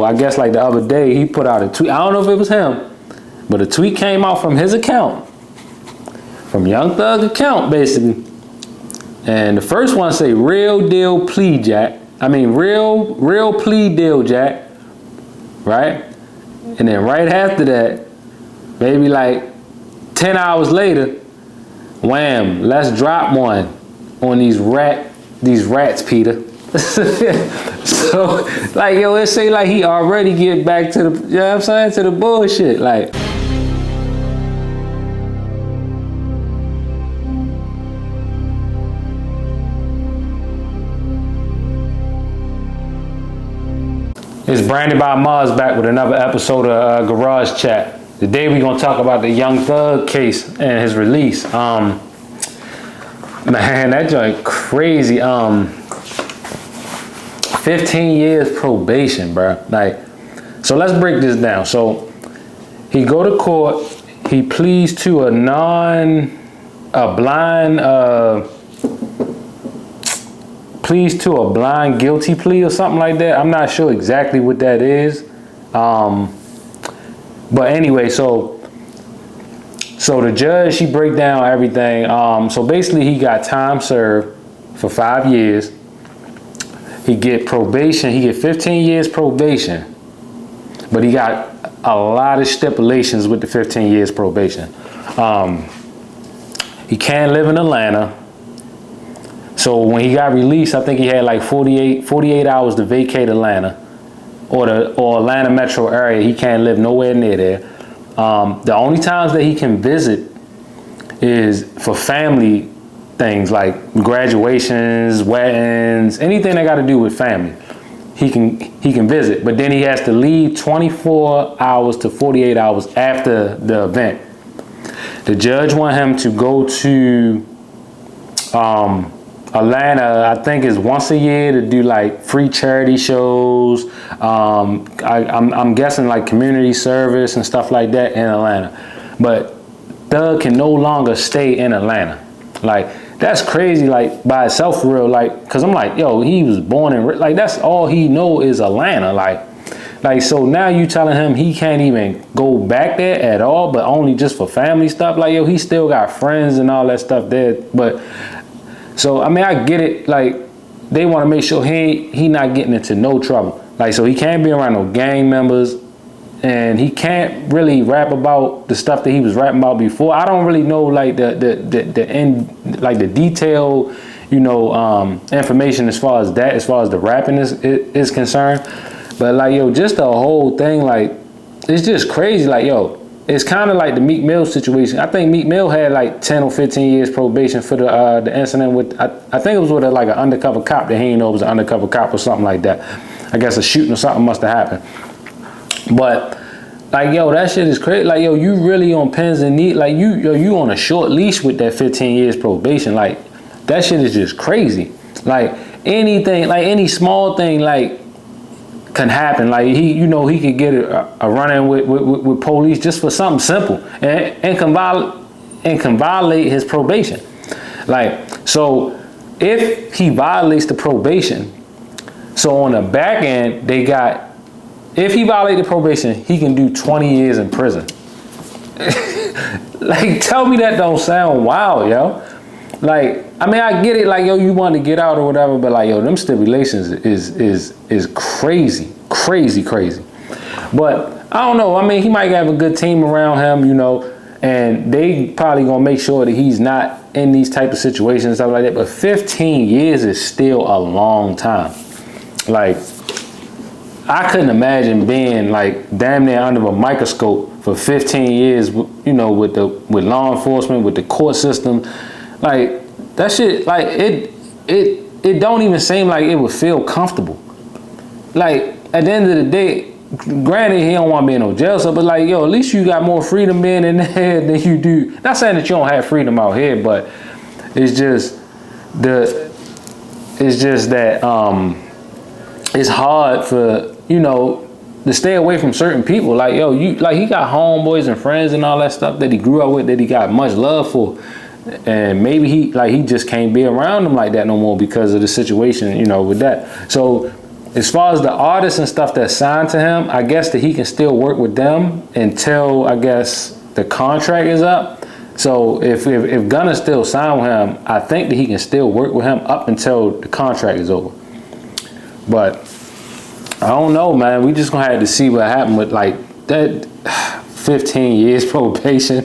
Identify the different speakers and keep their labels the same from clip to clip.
Speaker 1: I guess like the other day he put out a tweet. I don't know if it was him, but a tweet came out from his account, from Young Thug account basically. And the first one say real deal plea Jack. I mean real plea deal Jack. Right? And then right after that, maybe like 10 hours later, wham, let's drop one on these rats, Peter. So, like, yo, it say like he already get back to the, you know what I'm saying, to the bullshit. Like, it's Brandon by Mars back with another episode of Garage Chat. Today we're gonna talk about the Young Thug case and his release. Man, that joint crazy. 15 years probation, bro. Like, so let's break this down. So he go to court, he pleads to a blind guilty plea or something like that. I'm not sure exactly what that is. But anyway, so the judge, she break down everything. So basically he got time served for 5 years. He get probation, he get 15 years probation, but he got a lot of stipulations with the 15 years probation. He can't live in Atlanta. So when he got released, I think he had like 48 hours to vacate Atlanta or Atlanta metro area. He can't live nowhere near there. The only times that he can visit is for family things like graduations, weddings, anything that got to do with family. He can visit, but then he has to leave 24 hours to 48 hours after the event. The judge want him to go to Atlanta, I think it's once a year, to do like free charity shows. I'm guessing like community service and stuff like that in Atlanta. But Thug can no longer stay in Atlanta. Like, that's crazy, like, by itself, for real. Like, cause I'm like, yo, he was born in, like, that's all he know is Atlanta. Like, so now you telling him he can't even go back there at all, but only just for family stuff. Like, yo, he still got friends and all that stuff there. But so, I mean, I get it. Like, they want to make sure he not getting into no trouble. Like, so he can't be around no gang members, and he can't really rap about the stuff that he was rapping about before. I don't really know like the detailed, you know, information as far as the rapping is concerned. But like, yo, just the whole thing, like, it's just crazy. Like, yo, it's kind of like the Meek Mill situation. I think Meek Mill had like 10 or 15 years probation for the incident with, I think it was with like an undercover cop that he didn't know it was an undercover cop or something like that. I guess a shooting or something must have happened. But like, yo, that shit is crazy. Like, yo, you really on pins and needles. Like, you on a short leash with that 15 years probation. Like, that shit is just crazy. Like, anything, like any small thing, like, can happen. Like, he could get a run-in with police just for something simple and can violate his probation. Like, so if he violates the probation, so on the back end, they got, if he violated probation, he can do 20 years in prison. Like, tell me that don't sound wild, yo. Like, I mean, I get it, like, yo, you want to get out or whatever, but like, yo, them stipulations is crazy. But I don't know. I mean, he might have a good team around him, you know, and they probably gonna make sure that he's not in these type of situations and stuff like that. But 15 years is still a long time. Like, I couldn't imagine being like damn near under a microscope for 15 years, you know, with law enforcement, with the court system. Like, that shit, like, it don't even seem like it would feel comfortable. Like, at the end of the day, granted, he don't want to be in no jail, so, but like, yo, at least you got more freedom being in there than you do. Not saying that you don't have freedom out here, but it's just that it's hard for, you know, to stay away from certain people. Like, yo, he got homeboys and friends and all that stuff that he grew up with, that he got much love for. And maybe he just can't be around them like that no more because of the situation, you know, with that. So as far as the artists and stuff that's signed to him, I guess that he can still work with them until, I guess, the contract is up. So if Gunna still signed with him, I think that he can still work with him up until the contract is over. But I don't know, man. We just gonna have to see what happened with like that 15 years probation.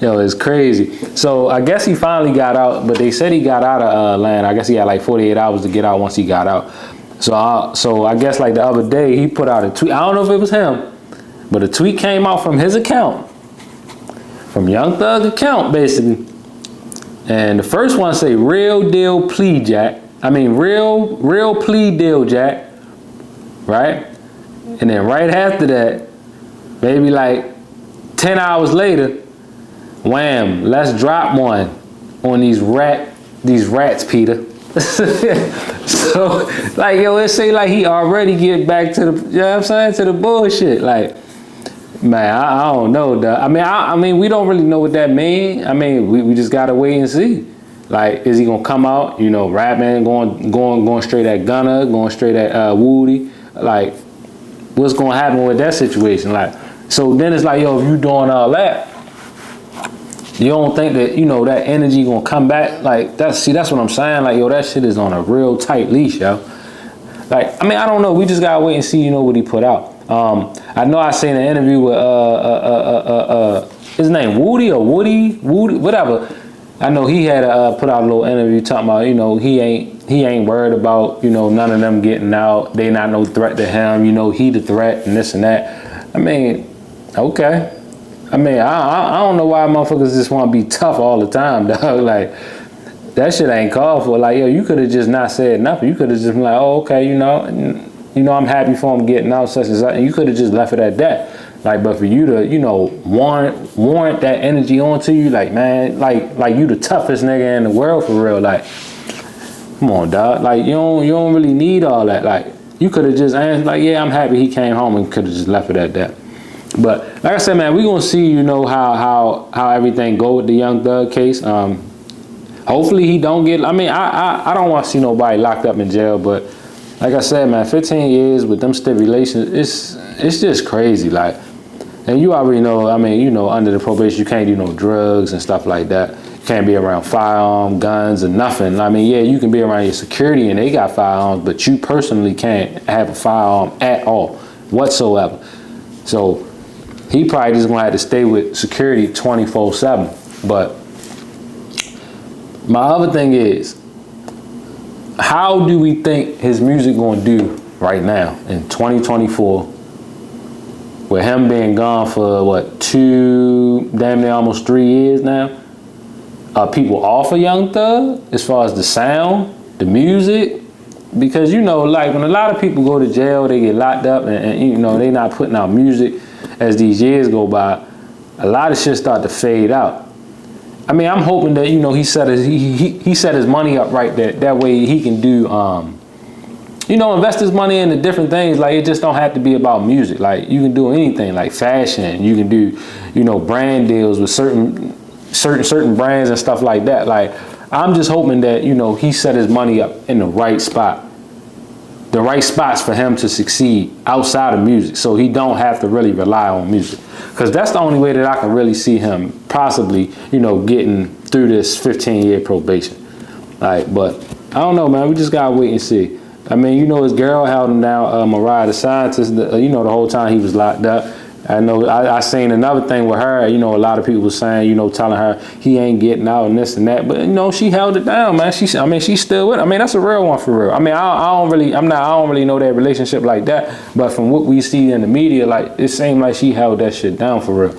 Speaker 1: Yo, it's crazy. So I guess he finally got out, but they said he got out of Atlanta. I guess he had like 48 hours to get out once he got out. So I guess like the other day he put out a tweet. I don't know if it was him, but a tweet came out from his account, from Young Thug's account, basically. And the first one say, real deal plea, Jack. I mean, real plea deal, Jack. Right? And then right after that, maybe like 10 hours later, wham, let's drop one on these rats, Peter. So, like, yo, it say like he already get back to the, you know what I'm saying, to the bullshit. Like, man, I don't know, dog. I mean, we don't really know what that mean. I mean, we just gotta wait and see. Like, is he gonna come out, you know, rapping, going straight at Gunna, going straight at Woody? Like, what's gonna happen with that situation? Like, so then it's like, yo, if you doing all that, you don't think that, you know, that energy gonna come back? Like, that's what I'm saying. Like, yo, that shit is on a real tight leash, yo. Like, I mean, I don't know. We just gotta wait and see, you know, what he put out. I know I seen an interview with his name Woody, whatever. I know he had put out a little interview talking about, you know, he ain't worried about, you know, none of them getting out. They not no threat to him. You know, he the threat and this and that. I mean, okay. I mean, I don't know why motherfuckers just want to be tough all the time, dog. Like, that shit ain't called for. Like, yo, you could have just not said nothing. You could have just been like, oh, okay, you know, I'm happy for him getting out, such and such. And you could have just left it at that. Like, but for you to, you know, warrant that energy onto you, like, man, like you the toughest nigga in the world for real. Like, come on, dog. Like, you don't really need all that. Like, you could have just answered, like, yeah, I'm happy he came home, and could have just left it at that. But like I said, man, we gonna see, you know, how everything go with the Young Thug case. Hopefully he don't get. I mean, I don't want to see nobody locked up in jail, but like I said, man, 15 years with them stipulations, it's just crazy. Like, and you already know. I mean, you know, under the probation, you can't do no drugs and stuff like that. You can't be around firearms, guns, and nothing. I mean, yeah, you can be around your security and they got firearms, but you personally can't have a firearm at all, whatsoever. So he probably just gonna have to stay with security 24/7. But my other thing is, how do we think his music gonna do right now in 2024 with him being gone for what, 2, damn near almost 3 years now? Are people off of Young Thug as far as the sound, the music? Because, you know, like when a lot of people go to jail, they get locked up and you know, they not putting out music. As these years go by, a lot of shit start to fade out. I mean, I'm hoping that, you know, he set his money up right there. That way he can do, you know, invest his money into different things. Like, it just don't have to be about music. Like, you can do anything, like fashion. You can do, you know, brand deals with certain brands and stuff like that. Like, I'm just hoping that, you know, he set his money up in the right spot. The right spots for him to succeed outside of music, so he don't have to really rely on music. Because that's the only way that I can really see him possibly, you know, getting through this 15-year probation. Like, but I don't know, man. We just gotta wait and see. I mean, you know, his girl held him down, Mariah the Scientist, you know, the whole time he was locked up. I know I seen another thing with her, you know, a lot of people were saying, you know, telling her he ain't getting out and this and that, but you know, she held it down, man. She's still with it. I mean, that's a real one for real. I mean, I don't really know that relationship like that, but from what we see in the media, like, it seemed like she held that shit down for real.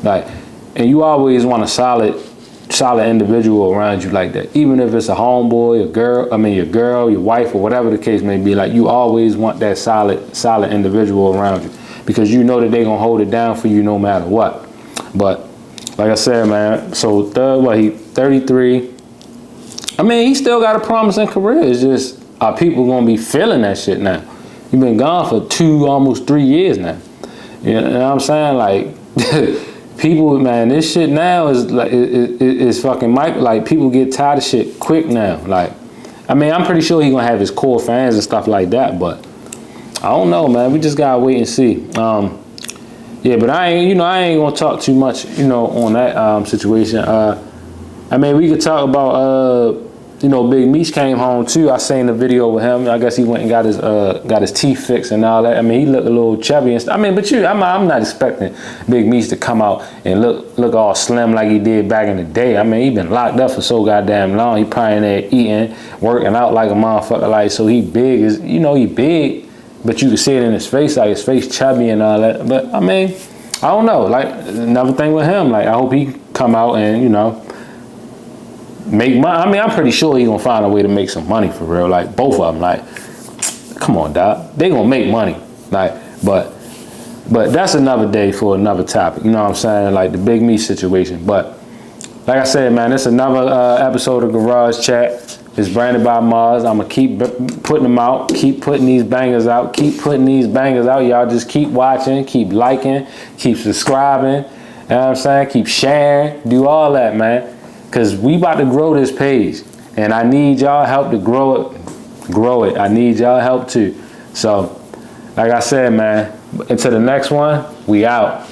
Speaker 1: Like, and you always want a solid individual around you like that, even if it's a homeboy, your girl, your wife, or whatever the case may be. Like, you always want that solid individual around you, because you know that they're gonna hold it down for you no matter what. But like I said, man, so Thug, he 33. I mean, he still got a promising career. It's just, are people gonna be feeling that shit now? You've been gone for 2, almost 3 years now. You know what I'm saying? Like, people, man, this shit now is like, is fucking like, people get tired of shit quick now. Like, I mean, I'm pretty sure he gonna have his core fans and stuff like that, but I don't know, man. We just gotta wait and see. Yeah, but I ain't gonna talk too much, on that situation. I mean, we could talk about, Big Meech came home too. I seen the video with him. I guess he went and got his teeth fixed and all that. I mean, he looked a little chubby and stuff. I mean, but I'm not expecting Big Meech to come out and look all slim like he did back in the day. I mean, he been locked up for so goddamn long. He probably in there eating, working out like a motherfucker. Like, so he big, he big, but you can see it in his face, like his face chubby and all that. But I mean, I don't know. Like, another thing with him, like, I hope he come out and, make money. I mean, I'm pretty sure he gonna find a way to make some money for real. Like, both of them. Like, come on, dog. They gonna make money. Like, but that's another day for another topic. You know what I'm saying? Like the Big Meech situation. But like I said, man, it's another episode of Garage Chat. It's branded by Mars. I'm gonna keep putting them out. Keep putting these bangers out. Keep putting these bangers out. Y'all just keep watching. Keep liking. Keep subscribing. You know what I'm saying? Keep sharing. Do all that, man. Because we about to grow this page, and I need y'all help to grow it. I need y'all help too. So, like I said, man, until the next one, we out.